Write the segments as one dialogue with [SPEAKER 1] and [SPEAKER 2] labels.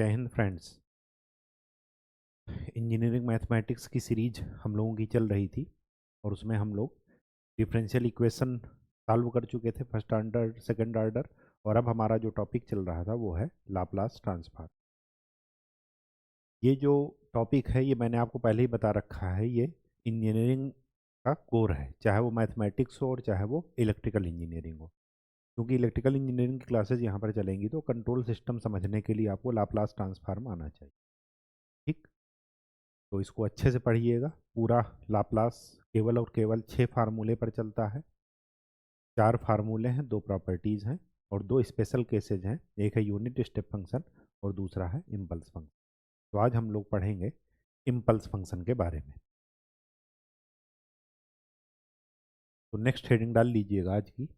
[SPEAKER 1] जय Hind friends. Engineering mathematics की series हम लोगों की चल रही थी और उसमें हम लोग डिफरेंशियल इक्वेशन सॉल्व कर चुके थे, फर्स्ट ऑर्डर सेकंड ऑर्डर। और अब हमारा जो टॉपिक चल रहा था वो है लाप्लास ट्रांसफॉर्म। ये जो टॉपिक है ये मैंने आपको पहले ही बता रखा है, ये इंजीनियरिंग का कोर है, चाहे वो मैथमेटिक्स हो और चाहे वो इलेक्ट्रिकल इंजीनियरिंग हो। क्योंकि इलेक्ट्रिकल इंजीनियरिंग की क्लासेज यहाँ पर चलेंगी तो कंट्रोल सिस्टम समझने के लिए आपको लाप्लास ट्रांसफॉर्म आना चाहिए। ठीक, तो इसको अच्छे से पढ़िएगा। पूरा लाप्लास केवल और केवल 6 फार्मूले पर चलता है। 4 फार्मूले हैं, 2 प्रॉपर्टीज़ हैं और 2 स्पेशल केसेज हैं। एक है यूनिट स्टेप फंक्शन और दूसरा है इम्पल्स फंक्शन। तो आज हम लोग पढ़ेंगे इम्पल्स फंक्शन के बारे में। तो नेक्स्ट हेडिंग डाल लीजिएगा आज की।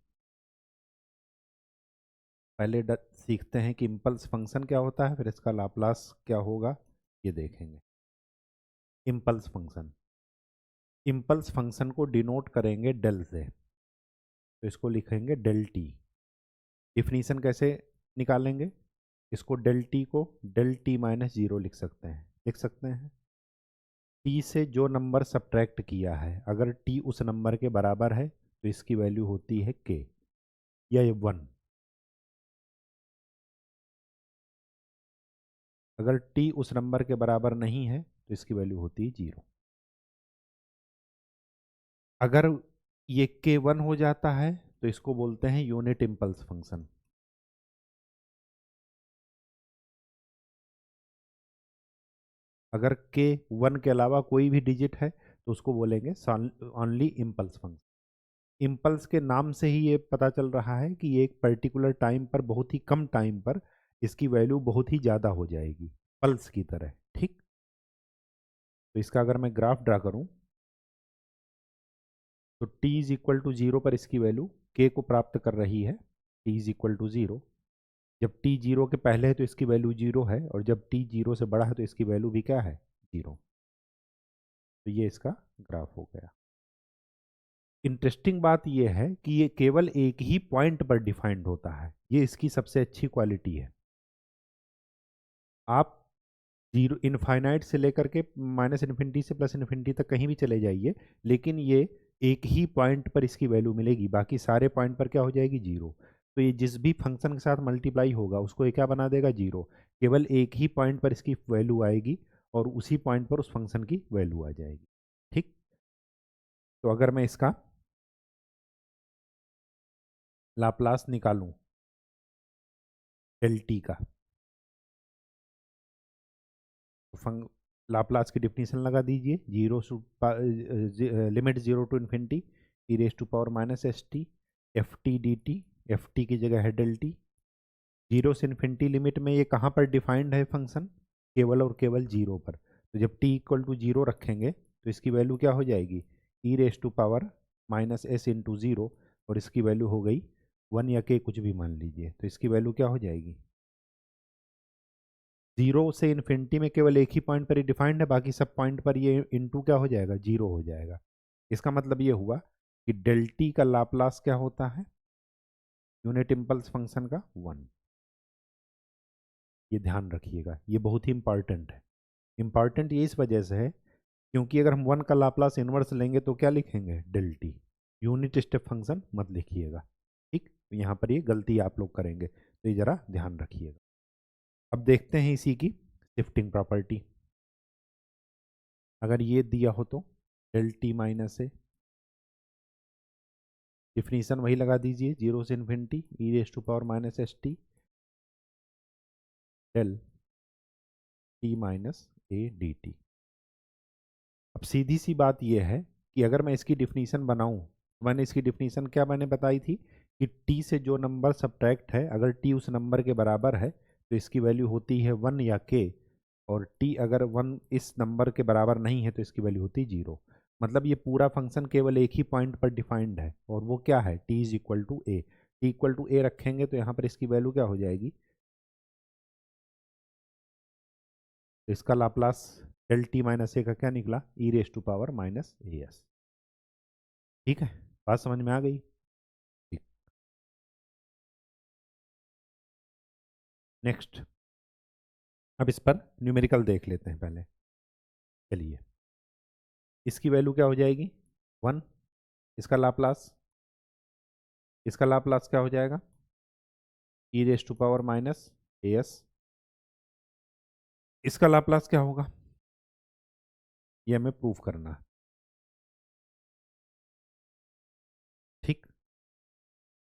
[SPEAKER 1] पहले सीखते हैं कि इम्पल्स फंक्शन क्या होता है, फिर इसका लाप्लास क्या होगा ये देखेंगे। इम्पल्स फंक्शन, इम्पल्स फंक्शन को डिनोट करेंगे डेल से, तो इसको लिखेंगे डेल टी। डिफिनीशन कैसे निकालेंगे? इसको डेल टी को डेल टी माइनस जीरो लिख सकते हैं। टी से जो नंबर सब्ट्रैक्ट किया है, अगर टी उस नंबर के बराबर है तो इसकी वैल्यू होती है के या 1। अगर टी उस नंबर के बराबर नहीं है तो इसकी वैल्यू होती है 0। अगर ये के 1 हो जाता है तो इसको बोलते हैं यूनिट इम्पल्स फंक्शन। अगर के 1 के अलावा कोई भी डिजिट है तो उसको बोलेंगे ओनली इम्पल्स फंक्शन। इम्पल्स के नाम से ही ये पता चल रहा है कि ये एक पर्टिकुलर टाइम पर, बहुत ही कम टाइम पर इसकी वैल्यू बहुत ही ज़्यादा हो जाएगी, पल्स की तरह। ठीक, तो इसका अगर मैं ग्राफ ड्रा करूं तो t इज इक्वल टू 0 पर इसकी वैल्यू k को प्राप्त कर रही है। t इज इक्वल टू 0, जब t 0 के पहले है तो इसकी वैल्यू 0 है, और जब t 0 से बड़ा है तो इसकी वैल्यू भी क्या है? 0। तो ये इसका ग्राफ हो गया। इंटरेस्टिंग बात यह है कि ये केवल एक ही पॉइंट पर डिफाइंड होता है, ये इसकी सबसे अच्छी क्वालिटी है। आप जीरो इनफाइनाइट से लेकर के माइनस इन्फिनिटी से प्लस इन्फिनिटी तक कहीं भी चले जाइए, लेकिन ये एक ही पॉइंट पर इसकी वैल्यू मिलेगी, बाकी सारे पॉइंट पर क्या हो जाएगी? 0। तो ये जिस भी फंक्शन के साथ मल्टीप्लाई होगा उसको ये क्या बना देगा? 0। केवल एक ही पॉइंट पर इसकी वैल्यू आएगी और उसी पॉइंट पर उस फंक्शन की वैल्यू आ जाएगी। ठीक, तो अगर मैं इसका लाप्लास निकालूं डेल टी का, तो लाप्लास की डिफिनीशन लगा दीजिए। Zero limit 0 to infinity e raise to power minus s t f t d t. F t की जगह है डेल टी। जीरो से इन्फिनिटी लिमिट में ये कहाँ पर डिफाइंड है फंक्शन? केवल और केवल 0 पर। तो जब टी इक्वल टू 0 रखेंगे तो इसकी वैल्यू क्या हो जाएगी? E raise to power minus s into 0, और इसकी वैल्यू हो गई 1 या के कुछ भी मान लीजिए, तो इसकी वैल्यू क्या हो जाएगी? 0 से इन्फिनिटी में केवल एक ही पॉइंट पर ही डिफाइंड है, बाकी सब पॉइंट पर ये इंटू क्या हो जाएगा? 0 हो जाएगा। इसका मतलब ये हुआ कि डेल टी का लाप्लास क्या होता है यूनिट इम्पल्स फंक्शन का? 1। ये ध्यान रखिएगा, ये बहुत ही इंपॉर्टेंट है। इंपॉर्टेंट ये इस वजह से है क्योंकि अगर हम 1 का लाप्लास इनवर्स लेंगे तो क्या लिखेंगे? Del t. Unit step function मत लिखिएगा। ठीक, तो यहाँ पर ये गलती आप लोग करेंगे, तो ये जरा ध्यान रखिएगा। अब देखते हैं इसी की शिफ्टिंग प्रॉपर्टी। अगर ये दिया हो तो डेल टी माइनस है, डिफिनीशन वही लगा दीजिए, 0 से infinity e raise to power minus s t del t minus a d t. अब सीधी सी बात यह है कि अगर मैं इसकी डिफिनीशन बनाऊं, मैंने इसकी डिफिनीशन क्या मैंने बताई थी कि टी से जो नंबर सब्ट्रैक्ट है, अगर टी उस नंबर के बराबर है तो इसकी वैल्यू होती है 1 या के, और टी अगर 1 इस नंबर के बराबर नहीं है तो इसकी वैल्यू होती है 0। मतलब ये पूरा फंक्शन केवल एक ही पॉइंट पर डिफाइंड है, और वो क्या है? T is equal to a. T equal to a रखेंगे तो यहाँ पर इसकी वैल्यू क्या हो जाएगी? तो इसका Laplace del t minus a का क्या निकला? E raise to power minus a s. ठीक है, बात समझ में आ गई? ठीक, नेक्स्ट अब इस पर न्यूमेरिकल देख लेते हैं पहले। चलिए, इसकी वैल्यू क्या हो जाएगी 1। इसका लाप्लास क्या हो जाएगा e raise to power minus s. इसका लाप्लास क्या होगा ये हमें प्रूफ करना है। ठीक,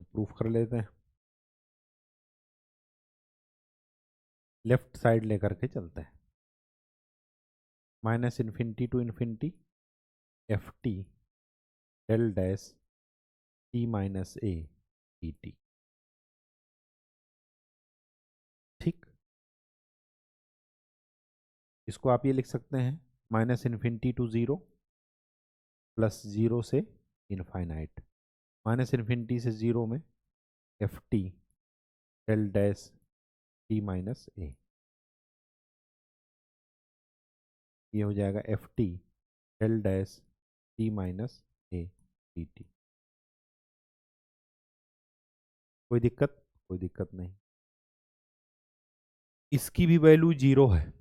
[SPEAKER 1] प्रूफ कर लेते हैं। लेफ्ट साइड लेकर के चलते हैं। Minus infinity to infinity f t del dash t minus a d t. ठीक, इसको आप ये लिख सकते हैं minus infinity to zero plus zero से इनफाइनाइट। माइनस इन्फिनिटी से ज़ीरो में f t del dash t minus a, ये हो जाएगा f t del dash t minus a d t. कोई दिक्कत? कोई दिक्कत नहीं। इसकी भी वैल्यू जीरो है।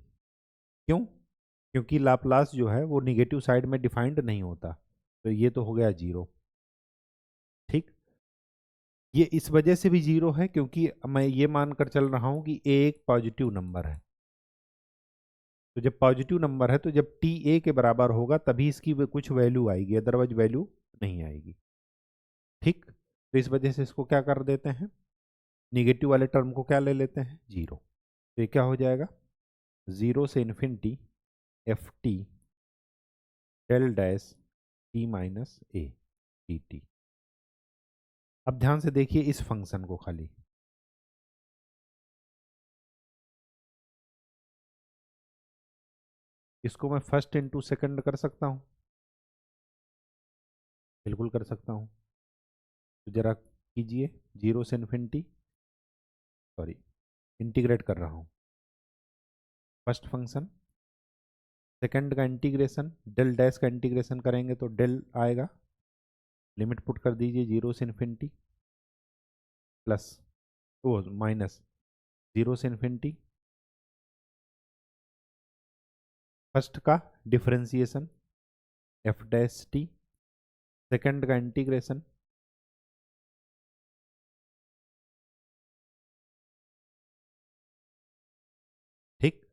[SPEAKER 1] क्यों? क्योंकि लाप्लास जो है वो निगेटिव साइड में डिफाइंड नहीं होता, तो ये तो हो गया जीरो। ठीक, ये इस वजह से भी जीरो है क्योंकि मैं ये मानकर चल रहा हूं कि ए एक पॉजिटिव नंबर है। तो जब पॉजिटिव नंबर है तो जब टी ए के बराबर होगा तभी इसकी कुछ वैल्यू आएगी, अदरवाइज वैल्यू नहीं आएगी। ठीक, तो इस वजह से इसको क्या कर देते हैं, निगेटिव वाले टर्म को क्या ले लेते हैं जीरो। तो ये क्या हो जाएगा ज़ीरो से infinity f t del dash t minus a d t. अब ध्यान से देखिए इस फंक्शन को खाली, इसको मैं फर्स्ट इनटू सेकंड कर सकता हूँ, बिल्कुल कर सकता हूँ। तो जरा कीजिए, जीरो से इन्फिनिटी, सॉरी इंटीग्रेट कर रहा हूँ फर्स्ट फंक्शन, सेकंड का इंटीग्रेशन, डेल डैश का इंटीग्रेशन करेंगे तो डेल आएगा, लिमिट पुट कर दीजिए जीरो से इन्फिनिटी प्लस वो माइनस जीरो से इन्फिनिटी, फर्स्ट का differentiation F dash T, second का इंटीग्रेशन, ठीक।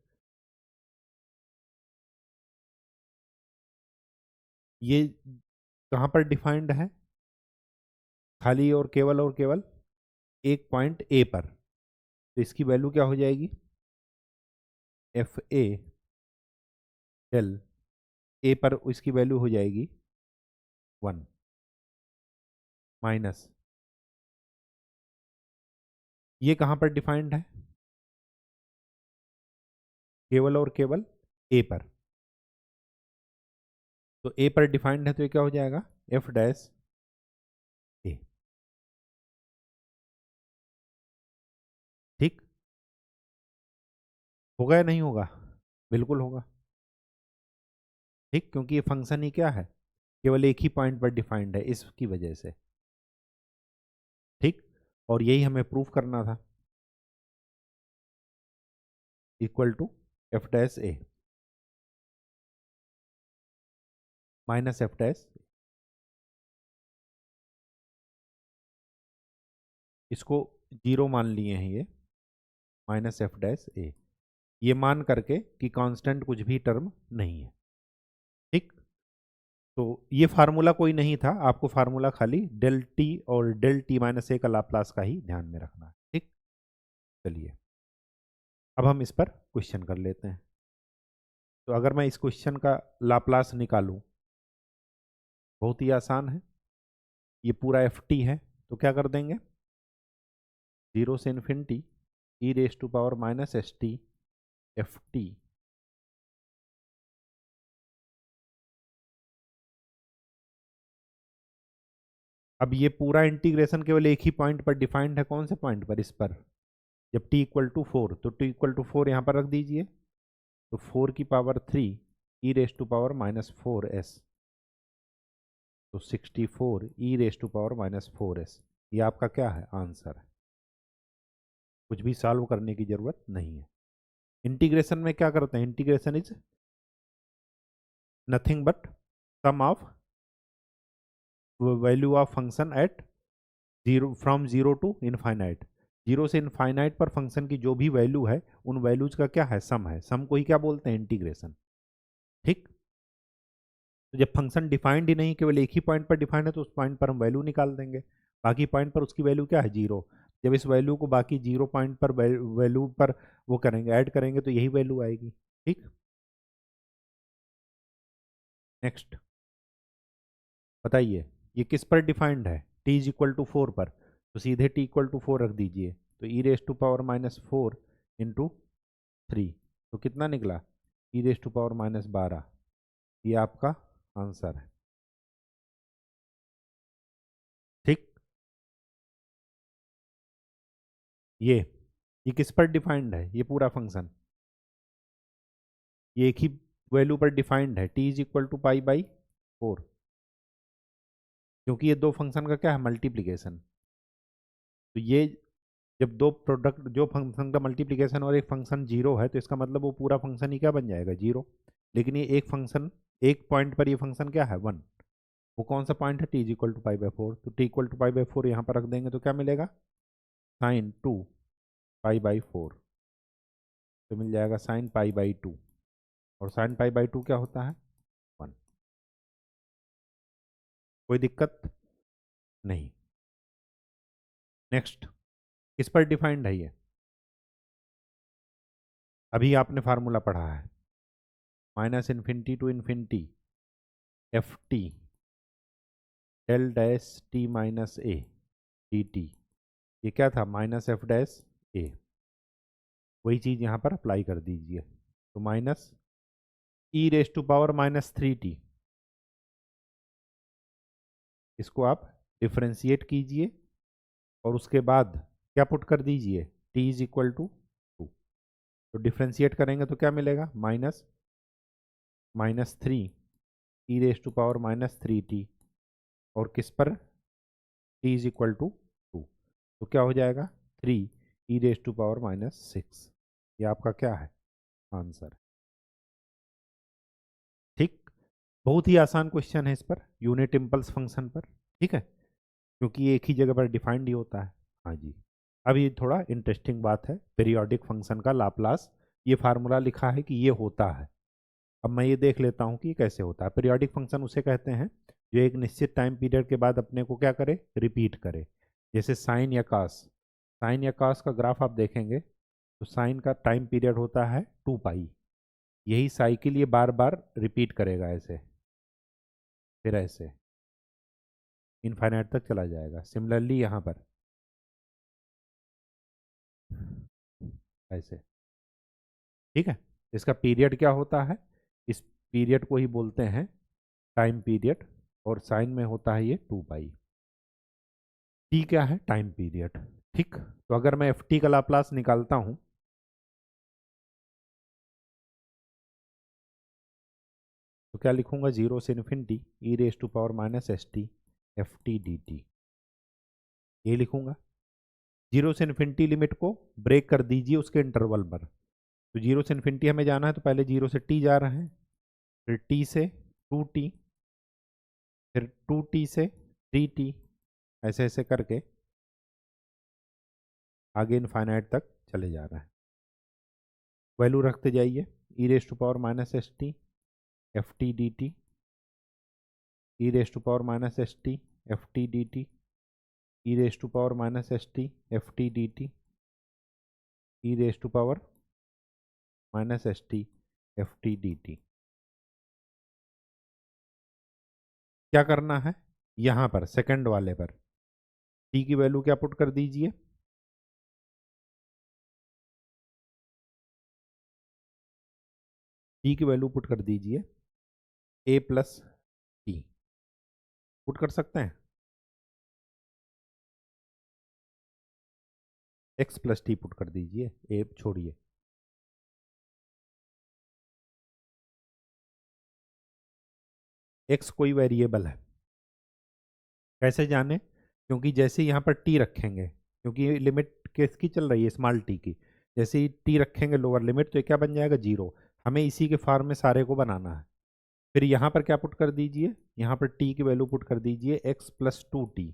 [SPEAKER 1] ये कहाँ पर डिफाइंड है, खाली और केवल एक पॉइंट ए पर। तो इसकी वैल्यू क्या हो जाएगी एफ ए डेल ए पर, इसकी वैल्यू हो जाएगी 1 माइनस, ये कहाँ पर डिफाइंड है केवल ए पर। तो ए पर डिफाइंड है तो ये क्या हो जाएगा एफ डैश ए। ठीक, होगा या नहीं होगा? बिल्कुल होगा। ठीक, क्योंकि ये फंक्शन ही क्या है केवल एक ही पॉइंट पर डिफाइंड है, इसकी वजह से। ठीक, और यही हमें प्रूफ करना था, equal to f dash a minus f dash, इसको जीरो मान लिए हैं ये, माइनस एफ डैश ए, ये मान करके कि कांस्टेंट कुछ भी टर्म नहीं है। ठीक, तो ये फार्मूला कोई नहीं था, आपको फार्मूला खाली डेल टी और डेल टी माइनस ए का लाप्लास का ही ध्यान में रखना है। ठीक, चलिए अब हम इस पर क्वेश्चन कर लेते हैं। तो अगर मैं इस क्वेश्चन का लाप्लास निकालूं, बहुत ही आसान है, ये पूरा एफ टी है तो क्या कर देंगे जीरो से infinity e raise to power minus s t f t अब ये पूरा इंटीग्रेशन केवल एक ही पॉइंट पर डिफाइंड है, कौन से पॉइंट पर, इस पर। जब t इक्वल टू फोर, तो t इक्वल टू फोर यहाँ पर रख दीजिए, तो 4 की power 3 e raise to power minus 4s, तो 64 e raise to power minus 4s, ये आपका क्या है आंसर है। कुछ भी सॉल्व करने की ज़रूरत नहीं है। इंटीग्रेशन में क्या करते हैं, integration is nothing but sum of value of function at zero from zero to infinite. Zero से इनफाइनाइट पर फंक्शन की जो भी वैल्यू है उन वैल्यूज का क्या है, सम है। सम को ही क्या बोलते हैं, इंटीग्रेशन। ठीक। तो जब फंक्शन डिफाइंड ही नहीं, केवल एक ही पॉइंट पर डिफाइंड है, तो उस पॉइंट पर हम वैल्यू निकाल देंगे। बाकी पॉइंट पर उसकी वैल्यू क्या है, जीरो। जब इस वैल्यू को बाकी जीरो पॉइंट पर वैल्यू पर वो करेंगे, ऐड करेंगे, तो यही वैल्यू आएगी। ठीक। नेक्स्ट बताइए, ये किस पर डिफाइंड है, t इज इक्वल टू 4 पर, तो सीधे t इक्वल टू 4 रख दीजिए। तो e raise to power minus 4 into 3, तो कितना निकला, e raise to power minus 12। ये आपका आंसर है। ठीक। ये किस पर डिफाइंड है, ये पूरा फंक्शन ये एक ही वैल्यू पर डिफाइंड है, t is equal to pi by 4, क्योंकि ये दो फंक्शन का क्या है, मल्टीप्लीकेशन। तो ये जब दो प्रोडक्ट, जो फंक्शन का मल्टीप्लीकेशन और एक फंक्शन जीरो है, तो इसका मतलब वो पूरा फंक्शन ही क्या बन जाएगा, जीरो। लेकिन ये एक फंक्शन, एक पॉइंट पर ये फंक्शन क्या है, वन। वो कौन सा पॉइंट है, t is equal to pi by 4, तो t equal to pi by 4 यहाँ पर रख देंगे, तो क्या मिलेगा, साइन 2 पाई बाई 4, तो मिल जाएगा साइन पाई बाई 2। और साइन पाई बाई 2 क्या होता है, 1। कोई दिक्कत नहीं। नेक्स्ट, किस पर डिफाइंड है ये, अभी आपने फार्मूला पढ़ा है, minus infinity to infinity f t del dash t minus a d t. ये क्या था, माइनस एफ डैश ए। वही चीज़ यहाँ पर अप्लाई कर दीजिए, तो minus e raise to power minus 3t, इसको आप डिफ्रेंशिएट कीजिए और उसके बाद क्या पुट कर दीजिए, t इज इक्वल टू 2। तो डिफ्रेंशिएट करेंगे तो क्या मिलेगा, minus minus 3 e raise to power minus 3t, और किस पर, t इज इक्वल टू 2, तो क्या हो जाएगा, 3 e raise to power minus 6। ये आपका क्या है, आंसर। ठीक। बहुत ही आसान क्वेश्चन है इस पर, यूनिट इम्पल्स फंक्शन पर। ठीक है, क्योंकि ये एक ही जगह पर डिफाइंड ही होता है। हाँ जी। अब ये थोड़ा इंटरेस्टिंग बात है, पीरियोडिक फंक्शन का लाप्लास। ये फार्मूला लिखा है कि ये होता है। अब मैं ये देख लेता हूँ कि ये कैसे होता है। पीरियोडिक फंक्शन उसे कहते हैं जो एक निश्चित टाइम पीरियड के बाद अपने को क्या करे, रिपीट करे। जैसे साइन या कास, साइन या कास का ग्राफ आप देखेंगे तो साइन का टाइम पीरियड होता है 2 पाई। यही साइकिल ये बार बार रिपीट करेगा, ऐसे फिर ऐसे इनफाइनाइट तक चला जाएगा। सिमिलरली यहाँ पर ऐसे। ठीक है, इसका पीरियड क्या होता है, इस पीरियड को ही बोलते हैं टाइम पीरियड, और साइन में होता है ये 2 पाई। टी क्या है, टाइम पीरियड। ठीक। तो अगर मैं एफ टी का लाप्लास निकालता हूँ, तो क्या लिखूंगा, जीरो से infinity e raise to power minus s t f t d t, ये लिखूंगा। जीरो से इन्फिनिटी लिमिट को ब्रेक कर दीजिए उसके इंटरवल पर। तो जीरो से इन्फिनिटी हमें जाना है, तो पहले जीरो से टी जा रहे हैं, फिर टी से 2t, फिर 2t से 3t, ऐसे ऐसे करके आगे इनफाइनाइट तक चले जा रहे हैं। वैल्यू रखते जाइए, e raise to power minus s t f t d t, e raise to power minus s t f t d t, e raise to power minus s t f t d t, e raise to power minus s t f t d t. क्या करना है, यहाँ पर second वाले पर T की value क्या put कर दीजिए, टी की वैल्यू पुट कर दीजिए ए प्लस टी, पुट कर सकते हैं, एक्स प्लस टी पुट कर दीजिए, ए छोड़िए। एक्स कोई वेरिएबल है, कैसे जाने, क्योंकि जैसे यहाँ पर टी रखेंगे, क्योंकि लिमिट किसकी चल रही है, स्मॉल टी की, जैसे ही टी रखेंगे लोअर लिमिट तो ये क्या बन जाएगा 0। हमें इसी के फॉर्म में सारे को बनाना है। फिर यहाँ पर क्या पुट कर दीजिए, यहाँ पर टी की वैल्यू पुट कर दीजिए x+2t।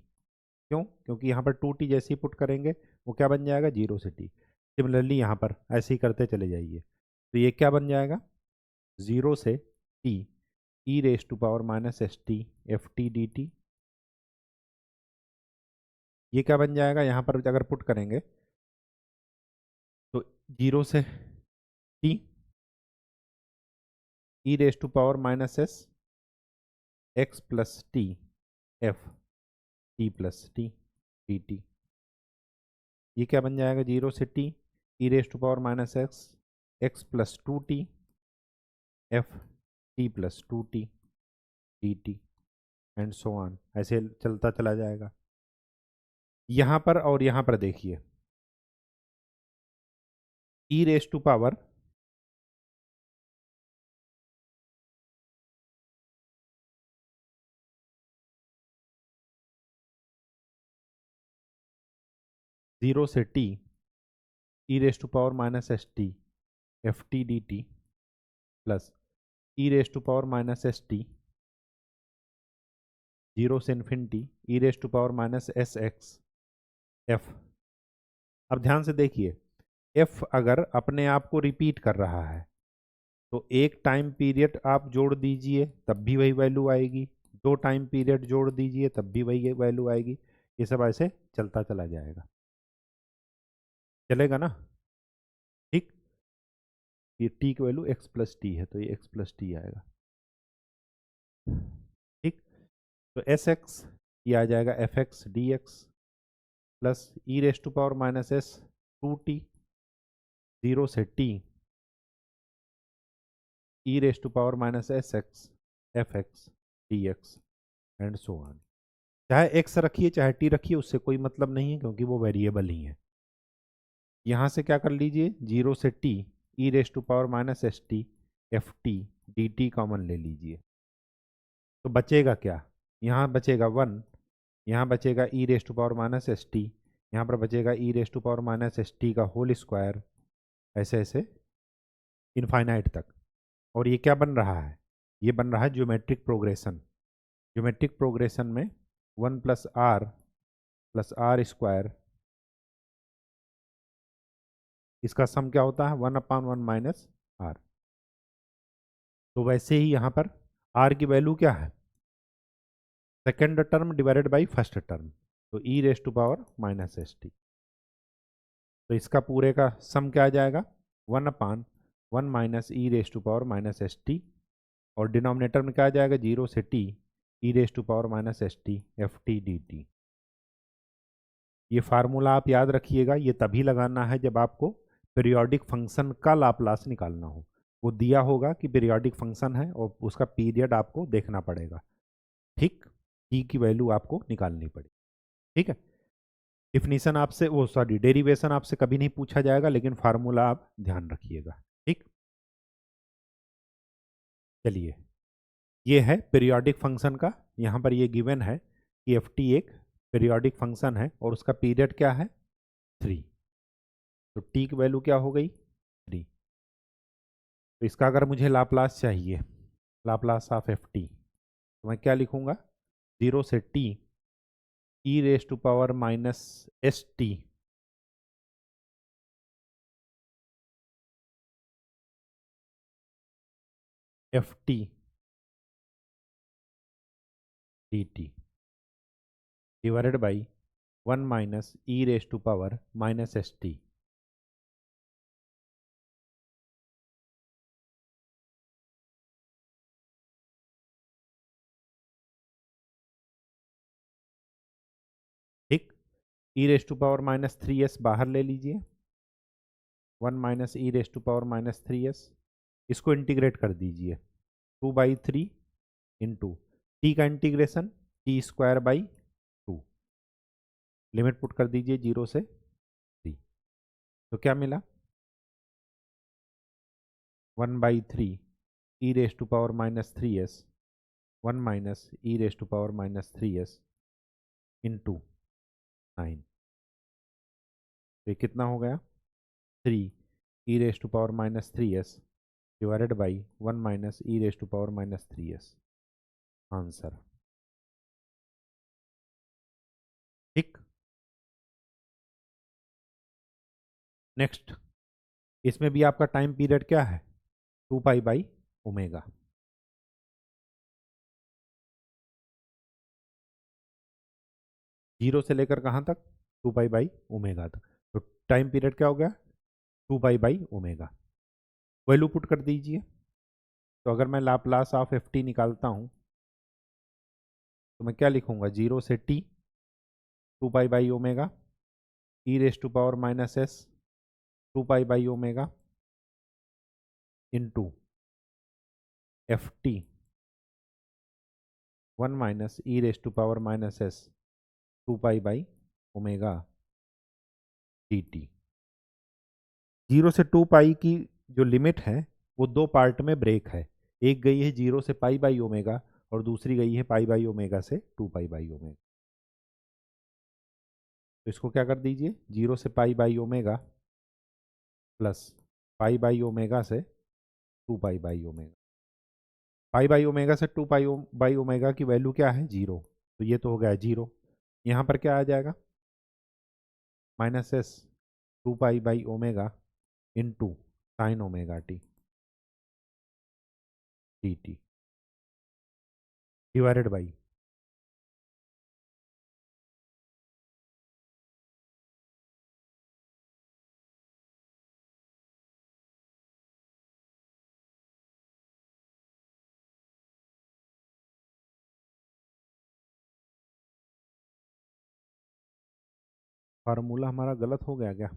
[SPEAKER 1] क्यों? क्योंकि यहाँ पर 2t जैसे ही पुट करेंगे वो क्या बन जाएगा 0 से t। सिमिलरली यहाँ पर ऐसे ही करते चले जाइए तो ये क्या बन जाएगा 0 से t e⁻⁻st ft dt। ये क्या बन जाएगा यहाँ पर अगर पुट करेंगे तो 0 से t e⁻⁻s x plus T f t plus T dt। ये क्या बन जाएगा 0 से t e⁻⁻x x plus 2t f t plus 2t dt and so on, ऐसे चलता चला जाएगा। यहाँ पर और यहाँ पर देखिए e⁻⁻ 0 से t e⁻⁻st ft dt plus e⁻⁻st 0 से इन्फिनिटी e⁻⁻sx f। अब ध्यान से देखिए f अगर अपने आप को रिपीट कर रहा है तो एक टाइम पीरियड आप जोड़ दीजिए तब भी वही वैल्यू आएगी, दो टाइम पीरियड जोड़ दीजिए तब भी वही वैल्यू आएगी। ये सब ऐसे चलता चला जाएगा, चलेगा ना? ठीक, ये t की वैल्यू x प्लस टी है तो ये x प्लस टी आएगा। ठीक, तो एस एक्स ये आ जाएगा F x d x plus e⁻⁻s 2t 0 से t e⁻⁻sx F x d x and so on. चाहे x रखिए चाहे t रखिए उससे कोई मतलब नहीं है क्योंकि वो वेरिएबल ही है। यहाँ से क्या कर लीजिए 0 से t e⁻⁻st ft dt common ले लीजिए तो बचेगा क्या, यहाँ बचेगा 1, यहाँ बचेगा e⁻⁻st, यहाँ पर बचेगा e⁻⁻st का होल स्क्वायर, ऐसे ऐसे इनफाइनाइट तक। और ये क्या बन रहा है, ये बन रहा है ज्योमेट्रिक प्रोग्रेशन। ज्योमेट्रिक प्रोग्रेशन में 1 प्लस आर स्क्वायर, इसका सम क्या होता है 1/1 माइनस आर। तो वैसे ही यहाँ पर आर की वैल्यू क्या है second term divided by first term, तो e⁻⁻st। तो इसका पूरे का सम क्या आ जाएगा 1/1 माइनस e⁻⁻st और डिनोमिनेटर में क्या आ जाएगा 0 से t e⁻⁻st ft dt। ये फार्मूला आप याद रखिएगा, ये तभी लगाना है जब आपको पीरियोडिक फंक्शन का लाप्लास निकालना हो। वो दिया होगा कि पीरियोडिक फंक्शन है और उसका पीरियड आपको देखना पड़ेगा। ठीक, t की वैल्यू आपको निकालनी पड़ेगी। ठीक है, डिफिनीशन आपसे वो सॉरी डेरिवेशन आपसे कभी नहीं पूछा जाएगा लेकिन फार्मूला आप ध्यान रखिएगा। ठीक, चलिए ये है पीरियोडिक फंक्शन का। यहाँ पर ये गिवन है कि एफ टी एक पीरियोडिक फंक्शन है और उसका पीरियड क्या है 3। तो टी की वैल्यू क्या हो गई 3। तो इसका अगर मुझे लाप्लास चाहिए, लाप्लास ऑफ एफ टी, तो मैं क्या लिखूंगा 0 से T e⁻⁻st F T dt divided by 1 minus e⁻⁻st। ठीक, e⁻⁻3s बाहर ले लीजिए, 1 माइनस e⁻⁻3s, इसको इंटीग्रेट कर दीजिए 2/3 इंटू टी का इंटीग्रेशन t²/2, लिमिट पुट कर दीजिए 0 से 3। तो क्या मिला 1/3 e⁻⁻3s 1 माइनस e⁻⁻3s इंटू 9। तो ये कितना हो गया 3 e raise to power minus 3s divided by 1 minus e raise to power minus 3s answer. ठीक। नेक्स्ट, इसमें भी आपका टाइम पीरियड क्या है, 2 पाई बाई ओमेगा। जीरो से लेकर कहाँ तक, 2 पाई बाई ओमेगा तक। तो टाइम पीरियड क्या हो गया, 2 pi by omega. Value put कर दीजिए। तो अगर मैं लाप्लास ऑफ एफ टी निकालता हूँ तो मैं क्या लिखूंगा, 0 से t 2 pi by omega e raise to power minus s 2 pi by omega into f t 1 minus e raise to power minus s 2 pi by omega d t. 0 से 2 पाई की जो लिमिट है वो दो पार्ट में ब्रेक है। एक गई है 0 से पाई बाई ओमेगा और दूसरी गई है पाई बाई ओमेगा से 2 पाई बाई ओमेगा। तो इसको क्या कर दीजिए, 0 से पाई by omega plus pi by omega से 2 pi by omega. Pi by omega से 2 पाई बाई ओमेगा की वैल्यू क्या है, 0। तो ये तो हो गया 0। यहाँ पर क्या आ जाएगा, minus s 2 pi by omega into sine omega T d T divided by formula हमारा गलत हो गया क्या।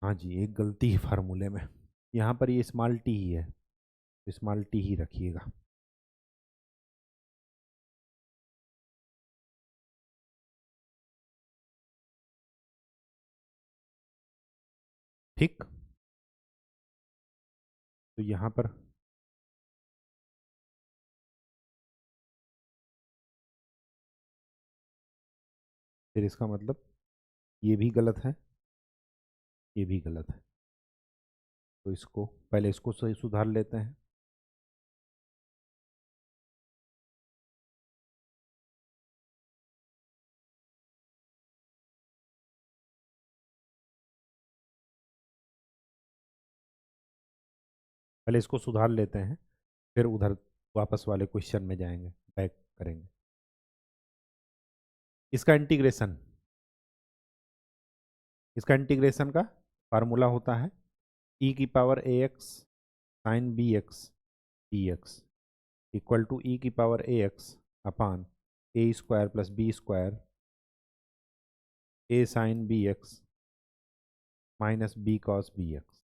[SPEAKER 1] हाँ जी, एक गलती है फार्मूले में। यहाँ पर ये स्मॉल टी ही है, स्मॉल टी ही रखिएगा। ठीक। तो यहाँ पर फिर इसका मतलब ये भी गलत है, ये भी गलत है। तो इसको पहले इसको सही सुधार लेते हैं। पहले इसको सुधार लेते हैं, फिर उधर वापस वाले क्वेश्चन में जाएंगे, बैक करेंगे। इसका इंटीग्रेशन, इसका इंटीग्रेशन का फार्मूला होता है ई की power a x sine b x d x equal to e की power a x upon a square plus b square a sine b x minus b cos b x.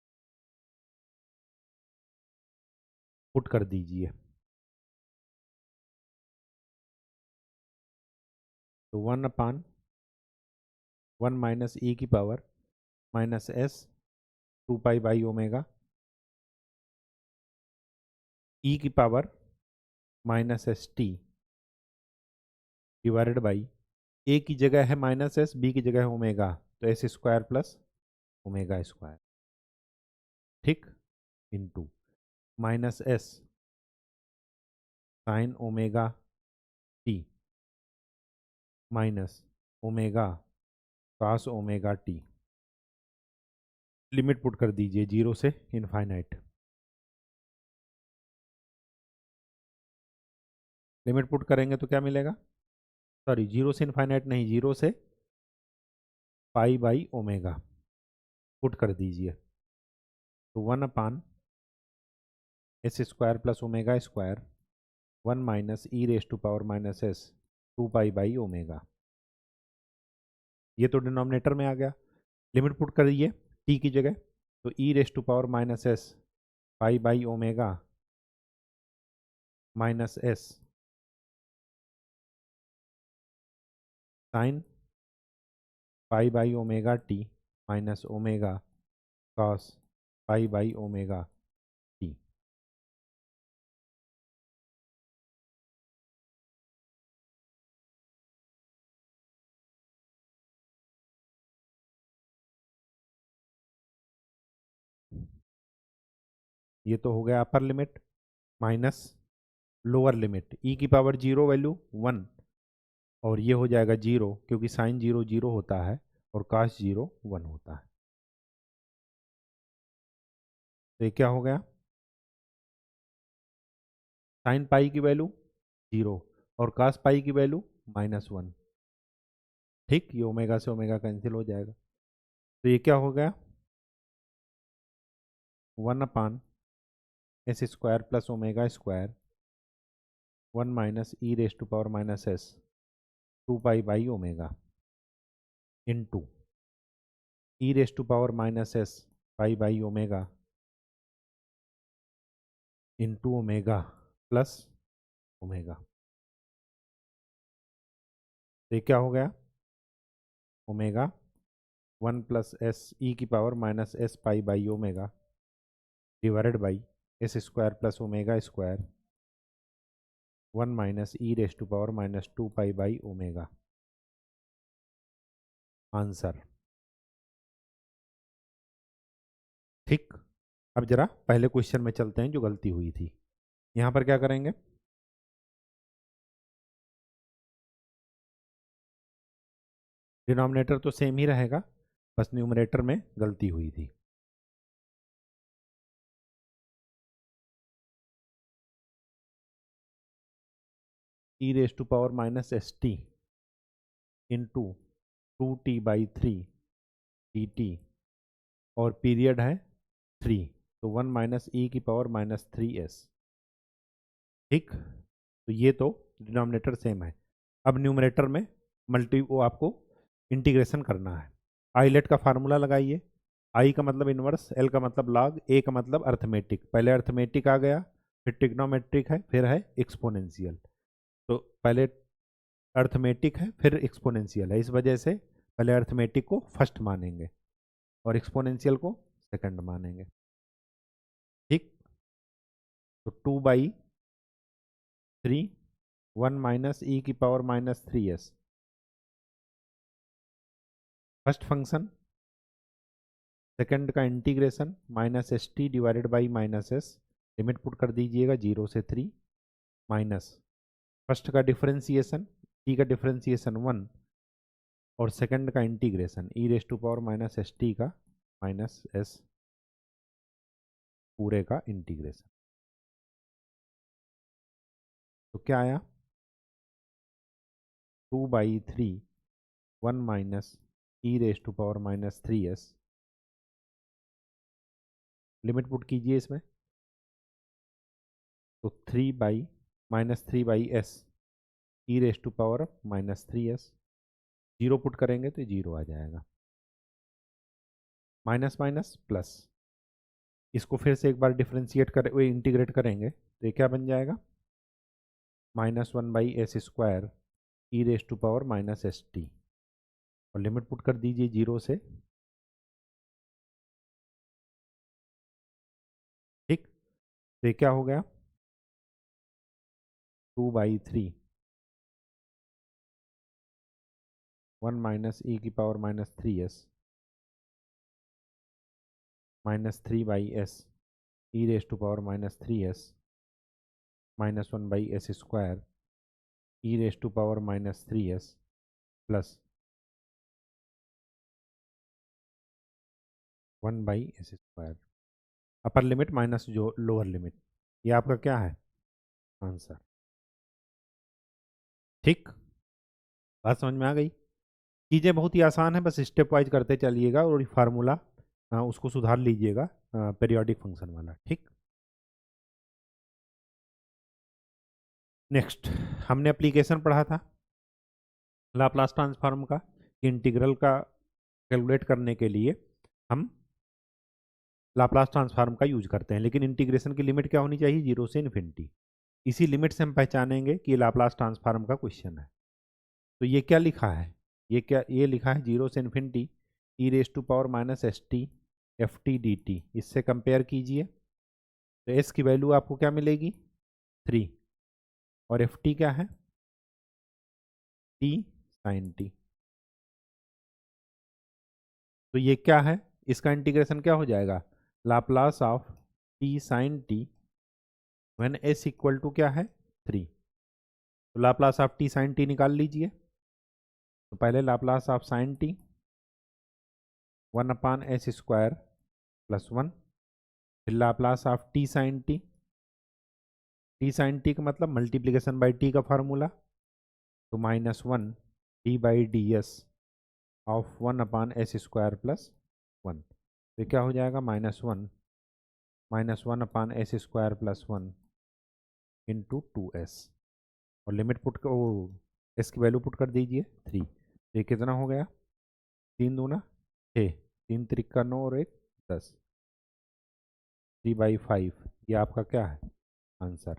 [SPEAKER 1] Put कर दीजिए। तो 1 minus e की power minus s 2 pi by omega e की power minus s t divided by a की जगह है minus s, B की जगह है ओमेगा, तो s square plus omega square. ठीक। Into minus s sine omega t minus omega cos omega t. Limit put कर दीजिए 0 से इनफाइनाइट। लिमिट पुट करेंगे तो क्या मिलेगा, सॉरी 0 से इनफाइनाइट नहीं, 0 से पाई बाई ओमेगा पुट कर दीजिए। तो 1 upon s square plus omega square 1 minus e raise to power minus s 2 pi by omega. ये तो डिनोमिनेटर में आ गया। लिमिट पुट करिए t की जगह, तो e raise to power minus s pi by omega minus s sine pi by omega t minus omega cos pi by omega t. ये तो हो गया upper limit minus lower limit, e की power 0 value 1, और ये हो जाएगा 0 क्योंकि साइन 0 0 होता है और काश 0 1 होता है। तो ये क्या हो गया, साइन पाई की वैल्यू 0 और कास पाई की वैल्यू -1। ठीक, ये ओमेगा से ओमेगा कैंसिल हो जाएगा। तो ये क्या हो गया, 1/s² plus omega square 1 minus e raise to power minus s 2 pi by omega into e raise to power minus s pi by omega into omega plus omega. तो ये क्या हो गया, ओमेगा 1 प्लस एस ई की power minus s pi by omega divided by s² plus omega square 1 minus e raise to power minus 2 pi by omega. Answer. ठीक, अब जरा पहले क्वेश्चन में चलते हैं जो गलती हुई थी। यहाँ पर क्या करेंगे, डिनोमिनेटर तो सेम ही रहेगा, बस न्यूमरेटर में गलती हुई थी। E raise to power minus s t into 2t/3 dt और पीरियड है 3, तो 1 माइनस ई की पावर -3s। ठीक, तो ये तो डिनोमिनेटर सेम है। अब न्यूमरेटर में वो आपको इंटीग्रेशन करना है। आईलेट का फार्मूला लगाइए, आई का मतलब इनवर्स, एल का मतलब लॉग, ए का मतलब अर्थमेटिक। पहले अर्थमेटिक आ गया, फिर ट्रिग्नोमेट्रिक है, फिर है एक्सपोनेंशियल। तो पहले अर्थमेटिक है फिर एक्सपोनेंशियल है, इस वजह से पहले अर्थमेटिक को फर्स्ट मानेंगे और एक्सपोनेंशियल को सेकंड मानेंगे। ठीक, तो 2/3 1 माइनस ई की power -3s first function, second का integration -st divided by -s, limit put कर दीजिएगा 0 से 3, माइनस फर्स्ट का डिफरेंशिएशन, टी का डिफरेंशिएशन 1 और सेकंड का integration e raise to power -st का -s पूरे का इंटीग्रेशन। तो क्या आया, 2/3 1 minus e raise to power -3s, limit put कीजिए इसमें, तो 3/-3/s e raise to power -3s, zero put करेंगे तो जीरो आ जाएगा, माइनस माइनस प्लस। इसको फिर से एक बार डिफ्रेंशिएट कर वो इंटीग्रेट करेंगे तो ये क्या बन जाएगा, -1/s² e raise to power -st, और लिमिट पुट कर दीजिए 0 से। ठीक, तो ये क्या हो गया, 2/3 1 माइनस ई की power -3s -3/s e raise to power -3s -1/s² e raise to power -3s plus 1/s²। Upper limit minus जो लोअर लिमिट, ये आपका क्या है आंसर। ठीक, बात समझ में आ गई। चीज़ें बहुत ही आसान है, बस स्टेप वाइज करते चलिएगा और फार्मूला उसको सुधार लीजिएगा पीरियोडिक फंक्शन वाला। ठीक, नेक्स्ट हमने एप्लीकेशन पढ़ा था लाप्लास ट्रांसफॉर्म का, इंटीग्रल का कैलकुलेट करने के लिए हम लाप्लास ट्रांसफॉर्म का यूज करते हैं, लेकिन इंटीग्रेशन की लिमिट क्या होनी चाहिए, 0 से इन्फिनिटी। इसी लिमिट से हम पहचानेंगे कि लाप्लास ट्रांसफॉर्म का क्वेश्चन है। तो ये क्या लिखा है, ये क्या, ये लिखा है 0 से infinity e raise to power -st ft dt। इससे कंपेयर कीजिए तो s की वैल्यू आपको क्या मिलेगी 3, और ft क्या है t sin t। तो ये क्या है, इसका इंटीग्रेशन क्या हो जाएगा, Laplace of t sine t when s equal to क्या है 3। तो Laplace of t sine t निकाल लीजिए। तो पहले Laplace of sign T 1/s² + 1, फिर Laplace of t sine t. T sine t का मतलब मल्टीप्लीकेशन बाई टी का फार्मूला, तो -1 d/ds ऑफ 1/s² + 1। तो क्या हो जाएगा -1 1/s² + 1 इंटू 2s, और लिमिट पुट कर एस की वैल्यू पुट कर दीजिए 3। ये कितना हो गया, 3 दूना 6, 3 त्रिका 9 और 1 10, 3/5। ये आपका क्या है आंसर।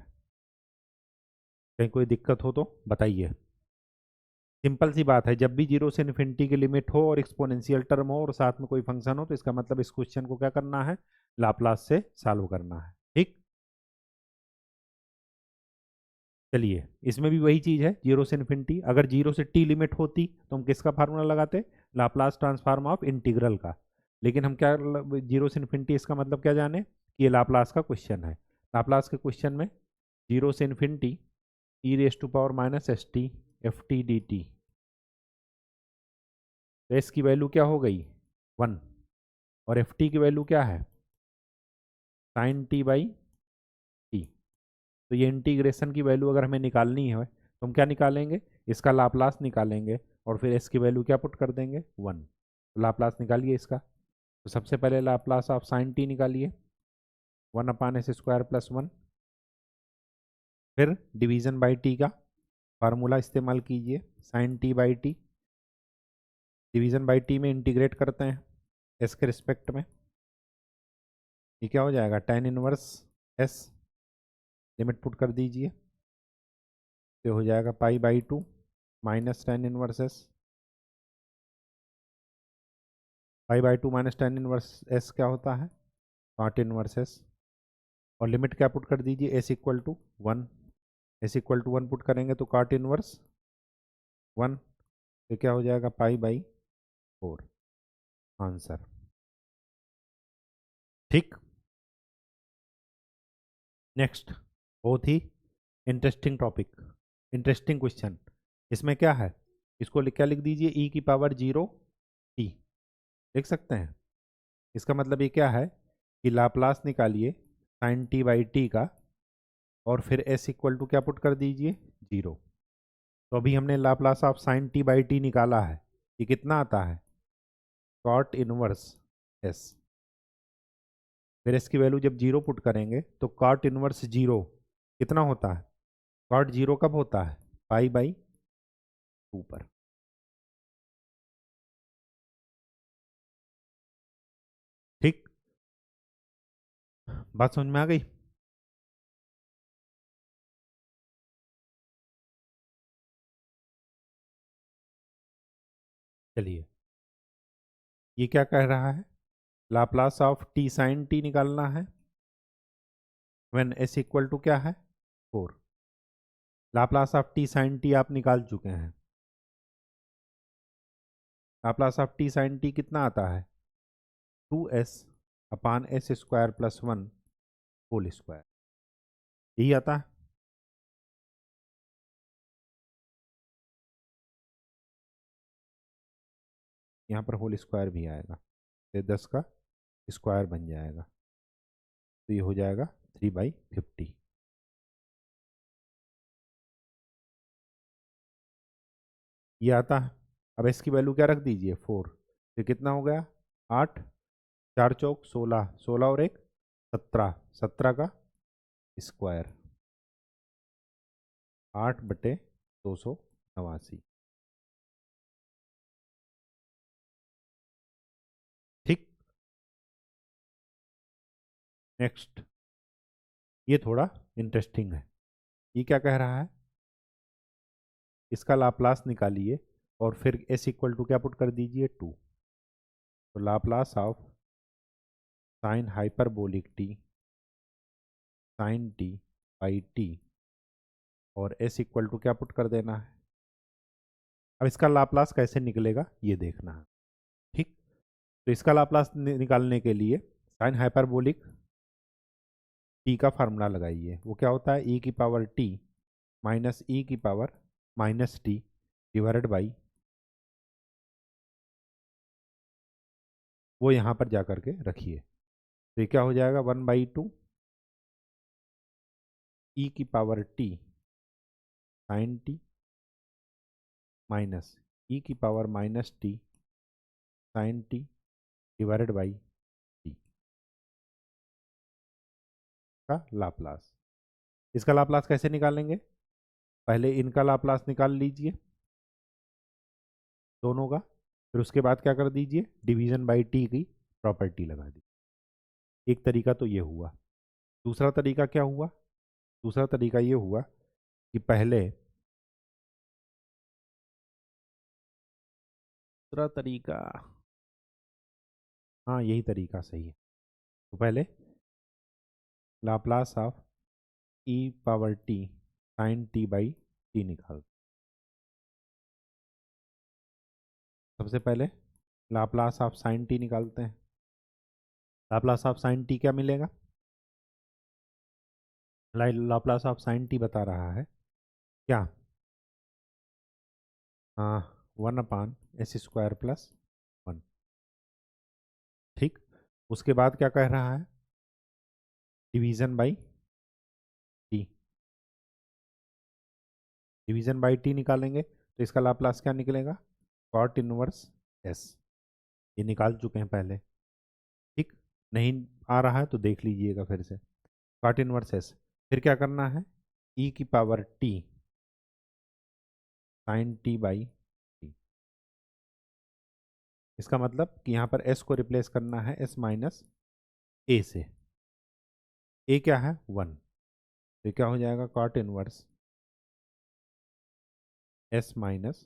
[SPEAKER 1] कहीं कोई दिक्कत हो तो बताइए। सिंपल सी बात है, जब भी जीरो से इन्फिनिटी की लिमिट हो और एक्सपोनेंशियल टर्म हो और साथ में कोई फंक्शन हो, तो इसका मतलब इस क्वेश्चन को क्या करना है, लाप्लास से सॉल्व करना है। ठीक, चलिए इसमें भी वही चीज है, जीरो से इन्फिनिटी। अगर जीरो से टी लिमिट होती तो हम किसका फार्मूला लगाते, लाप्लास ट्रांसफॉर्म ऑफ इंटीग्रल का। लेकिन हम क्या, जीरो से इन्फिनिटी इसका मतलब क्या जाने कि ये लाप्लास का क्वेश्चन है। लाप्लास के क्वेश्चन में जीरो से इन्फिनिटी e⁻⁻st ft dt, तो एस की वैल्यू क्या हो गई 1, और एफ टी की वैल्यू क्या है साइन t/t। तो ये इंटीग्रेशन की वैल्यू अगर हमें निकालनी है तो हम क्या निकालेंगे, इसका लाप्लास निकालेंगे, और फिर एस की वैल्यू क्या पुट कर देंगे 1। तो लाप्लास निकालिए इसका। तो सबसे पहले लाप्लास ऑफ साइन टी निकालिए 1/s² + 1, फिर डिवीजन बाई टी का फार्मूला इस्तेमाल कीजिए, sine t/t। Division by t में इंटीग्रेट करते हैं एस के रिस्पेक्ट में, ये क्या हो जाएगा tan inverse s, limit put कर दीजिए, तो हो जाएगा π/2 minus tan inverse s. π/2 minus tan inverse s क्या होता है cot इनवर्स एस, और लिमिट क्या पुट कर दीजिए s equal to 1। S equal to 1 put करेंगे तो cot इनवर्स 1, तो क्या हो जाएगा π/4 आंसर। ठीक, नेक्स्ट, बहुत ही इंटरेस्टिंग टॉपिक, इंटरेस्टिंग क्वेश्चन। इसमें क्या है, इसको क्या लिख दीजिए e⁻0t लिख सकते हैं। इसका मतलब ये क्या है कि लाप्लास निकालिए साइन t/t का, और फिर s इक्वल टू क्या पुट कर दीजिए 0। तो अभी हमने लाप्लास ऑफ साइन t/t निकाला है, ये कितना आता है cot इनवर्स s। फिर s की वैल्यू जब 0 पुट करेंगे तो cot इनवर्स 0 कितना होता है, cot 0 कब होता है π/2 पर। ठीक, बात समझ में आ गई। चलिए, ये क्या कह रहा है, Laplace of t sine t निकालना है व्हेन s इक्वल टू क्या है 4। Laplace of t sine t आप निकाल चुके हैं, Laplace of t sine t कितना आता है 2s/s² + 1 होल स्क्वायर, यही आता है। यहाँ पर होल स्क्वायर भी आएगा, तो 10 का स्क्वायर बन जाएगा, तो ये हो जाएगा 3/50। ये आता है। अब इसकी वैल्यू क्या रख दीजिए 4, तो कितना हो गया 8, 4 चौक 16, 16 और 1 17, 17 का स्क्वायर 8/289। ठीक, नेक्स्ट, ये थोड़ा इंटरेस्टिंग है। ये क्या कह रहा है, इसका लाप्लास निकालिए और फिर s इक्वल टू क्या पुट कर दीजिए 2। तो Laplace of sine hyperbolic t sine t/t, और s इक्वल टू क्या पुट कर देना है। अब इसका लाप्लास कैसे निकलेगा ये देखना है। ठीक, तो इसका लाप्लास निकालने के लिए साइन हाइपरबोलिक टी का फार्मूला लगाइए। वो क्या होता है, ई की पावर टी माइनस ई की power minus T divided by, वो यहाँ पर जा करके रखिए। तो ये क्या हो जाएगा, 1/2 ई की power t sine t minus e की power minus t sine t divided by t का लाप्लास। इसका लाप्लास कैसे निकालेंगे, पहले इनका लाप्लास निकाल लीजिए दोनों का, फिर उसके बाद क्या कर दीजिए, डिवीजन बाई टी की प्रॉपर्टी लगा दी। एक तरीका तो ये हुआ। दूसरा तरीका क्या हुआ, दूसरा तरीका ये हुआ कि पहले, दूसरा तरीका, हाँ यही तरीका सही है। तो पहले Laplace of e power t sine t by t निकाल। सबसे पहले लाप्लास ऑफ साइन टी निकालते हैं। लाप्लास ऑफ साइन टी क्या मिलेगा, लाप्लास ऑफ साइन टी बता रहा है क्या, हाँ 1/s² प्लस 1। ठीक, उसके बाद क्या कह रहा है, division by T, division by T निकालेंगे तो इसका लाप्लास क्या निकलेगा, कॉट इनवर्स एस। ये निकाल चुके हैं पहले। ठीक, नहीं आ रहा है तो देख लीजिएगा फिर से, कॉट इनवर्स एस। फिर क्या करना है, ई की power t sine t by t. इसका मतलब कि यहाँ पर एस को रिप्लेस करना है एस माइनस ए से। ए क्या है 1, तो क्या हो जाएगा, कॉट इनवर्स एस माइनस,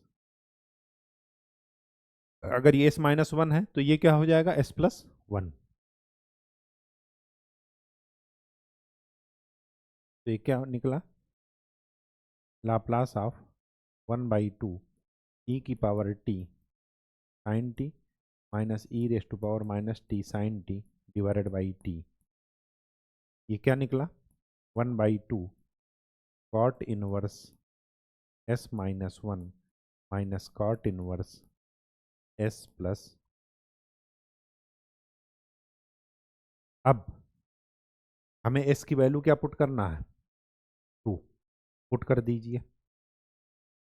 [SPEAKER 1] अगर ये एस माइनस 1 है तो ये क्या हो जाएगा, एस प्लस 1। तो ये क्या निकला, लाप्लास ऑफ 1/2 ई की power t sine t minus e raise to power minus t sine t divided by t. ये क्या निकला, 1/2 cot inverse s minus 1 minus cot inverse s plus. अब हमें एस की वैल्यू क्या पुट करना है, 2 पुट कर दीजिए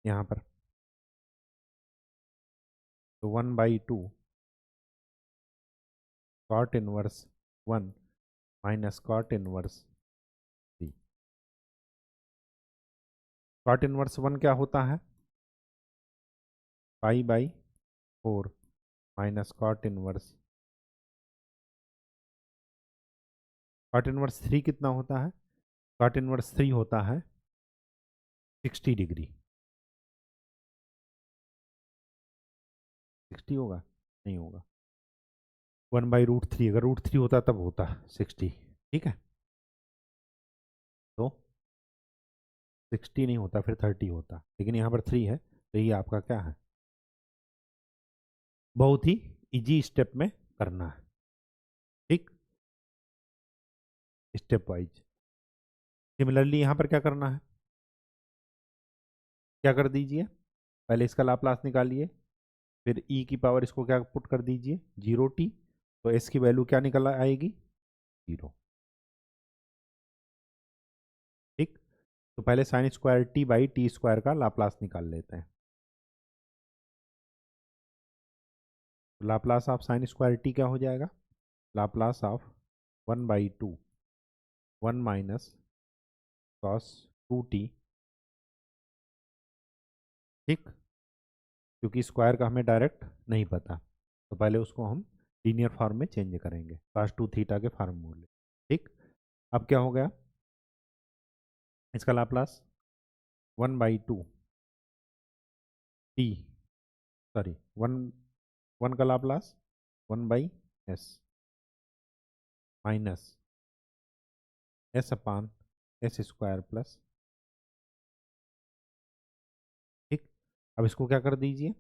[SPEAKER 1] यहाँ पर। तो 1/2 cot inverse 1 minus cot inverse 3। Cot inverse 1 क्या होता है, पाई/4 minus cot inverse. Cot inverse 3 कितना होता है, कॉट इनवर्स 3 होता है 60 डिग्री। 60 होगा, नहीं होगा, 1/√3, अगर √3 होता तब होता 60। ठीक है, तो 60 नहीं होता, फिर 30 होता, लेकिन यहाँ पर 3 है तो ये आपका क्या है, बहुत ही इजी स्टेप में करना है। ठीक, स्टेप वाइज। सिमिलरली यहाँ पर क्या करना है, क्या कर दीजिए, पहले इसका लाप्लास निकालिए, फिर ई की पावर इसको क्या पुट कर दीजिए 0t, तो एस की वैल्यू क्या निकल आएगी 0। ठीक, तो पहले sine square T by T square का लाप्लास निकाल लेते हैं। तो Laplace of sine square T क्या हो जाएगा, Laplace of 1/2 1 minus cos 2t। ठीक, क्योंकि स्क्वायर का हमें डायरेक्ट नहीं पता, तो पहले उसको हम लीनियर फॉर्म में चेंज करेंगे, cos 2 थीटा के फार्मूले। ठीक, अब क्या हो गया, इसका लाप्लास 1/2 टी, सॉरी 1 का Laplace 1/s minus s/s² plus. ठीक, अब इसको क्या कर दीजिए,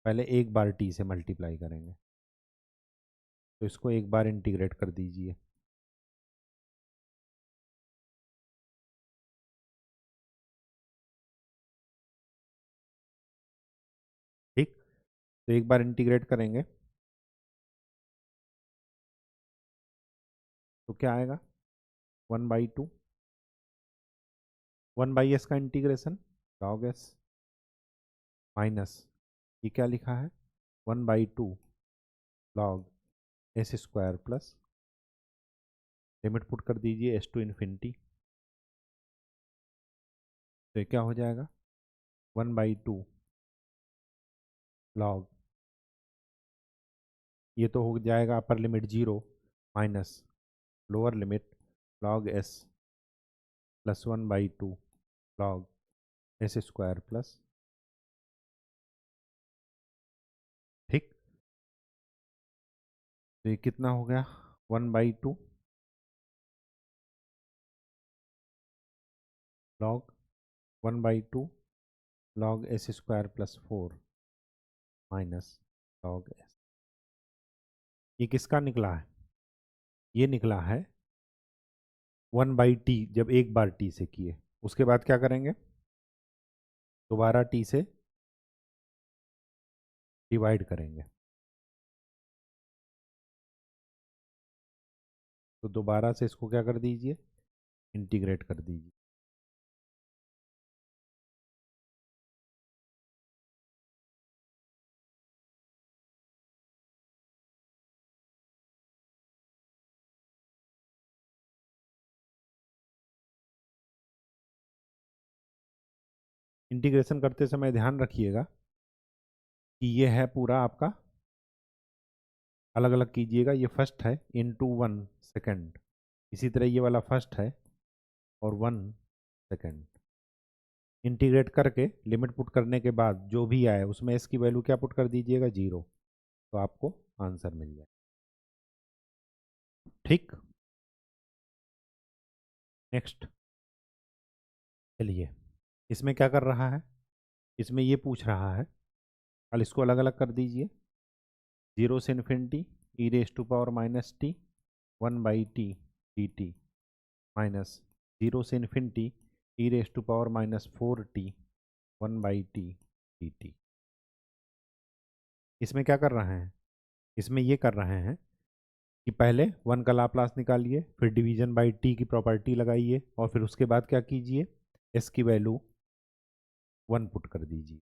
[SPEAKER 1] पहले एक बार टी से मल्टीप्लाई करेंगे, तो इसको एक बार इंटीग्रेट कर दीजिए। ठीक, तो एक बार इंटीग्रेट करेंगे तो क्या आएगा, 1/2, 1/s का इंटीग्रेशन लॉग एस माइनस, ये क्या लिखा है, 1/2 log S square plus, limit put कर दीजिए एस टू इन्फिनिटी, तो ये क्या हो जाएगा, 1/2 लॉग, ये तो हो जाएगा upper limit 0 minus lower limit log S plus 1/2 log S square plus, ठीक, तो ये कितना हो गया, 1/2 log 1/2 log S square plus 4 minus log S, ये किसका निकला है, ये निकला है 1/t, जब एक बार t से किए उसके बाद क्या करेंगे, दोबारा t से डिवाइड करेंगे, तो दोबारा से इसको क्या कर दीजिए, इंटीग्रेट कर दीजिए। इंटीग्रेशन करते समय ध्यान रखिएगा कि ये है पूरा आपका, अलग अलग कीजिएगा, ये फर्स्ट है इनटू 1 सेकेंड, इसी तरह ये वाला फर्स्ट है और 1 सेकेंड, इंटीग्रेट करके लिमिट पुट करने के बाद जो भी आए उसमें एस की वैल्यू क्या पुट कर दीजिएगा, 0, तो आपको आंसर मिल जाए। ठीक, नेक्स्ट, चलिए इसमें क्या कर रहा है, इसमें ये पूछ रहा है, कल इसको अलग अलग कर दीजिए, 0 से infinity e raise to power minus t 1/t dt minus 0 से infinity e raise to power minus 4t 1/t dt। इसमें क्या कर रहे हैं, इसमें ये कर रहे हैं कि पहले 1 का लाप्लास निकालिए, फिर डिवीजन बाई टी की प्रॉपर्टी लगाइए और फिर उसके बाद क्या कीजिए, एस की वैल्यू 1 पुट कर दीजिए।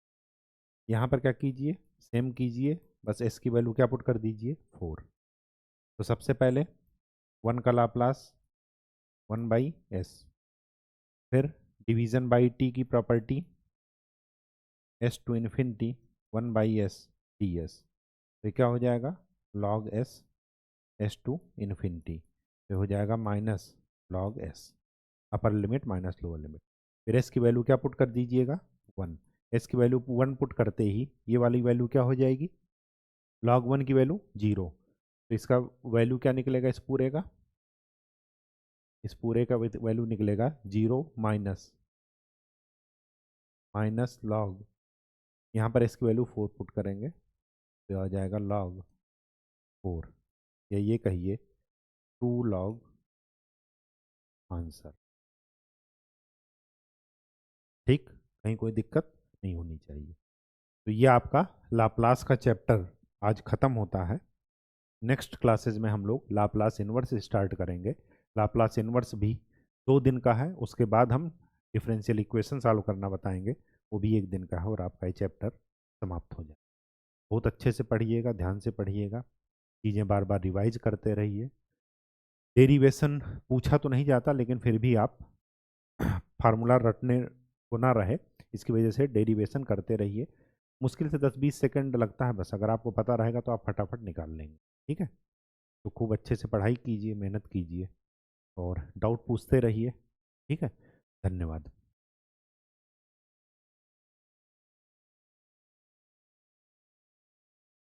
[SPEAKER 1] यहाँ पर क्या कीजिए, सेम कीजिए, बस एस की वैल्यू क्या पुट कर दीजिए, 4। तो सबसे पहले 1 का लाप्लास 1/s, फिर डिवीजन बाई टी की property s to infinity 1/s ds, तो क्या हो जाएगा, log s s to infinity, तो हो जाएगा minus log s, upper limit minus lower limit, फिर एस की वैल्यू क्या पुट कर दीजिएगा, 1, एस की वैल्यू 1 पुट करते ही ये वाली वैल्यू क्या हो जाएगी, लॉग 1 की वैल्यू 0, तो इसका वैल्यू क्या निकलेगा, इस पूरे का वैल्यू निकलेगा 0 माइनस माइनस लॉग, यहाँ पर इसकी वैल्यू 4 पुट करेंगे तो आ जाएगा लॉग 4, या ये कहिए 2 लॉग आंसर। ठीक, कहीं कोई दिक्कत नहीं होनी चाहिए। तो ये आपका लाप्लास का चैप्टर आज ख़त्म होता है। नेक्स्ट क्लासेज में हम लोग लाप्लास इन्वर्स स्टार्ट करेंगे। लाप्लास इन्वर्स भी 2 दिन का है, उसके बाद हम डिफरेंशियल इक्वेशन सॉल्व करना बताएंगे, वो भी 1 दिन का है और आपका ये चैप्टर समाप्त हो जाए। बहुत अच्छे से पढ़िएगा, ध्यान से पढ़िएगा, चीज़ें बार बार रिवाइज करते रहिए। डेरिवेशन पूछा तो नहीं जाता, लेकिन फिर भी आप फार्मूला रटने को ना रहे, इसकी वजह से डेरिवेशन करते रहिए। मुश्किल से 10-20 सेकंड लगता है बस, अगर आपको पता रहेगा तो आप फटाफट निकाल लेंगे। ठीक है, तो खूब अच्छे से पढ़ाई कीजिए, मेहनत कीजिए और डाउट पूछते रहिए। ठीक है, धन्यवाद।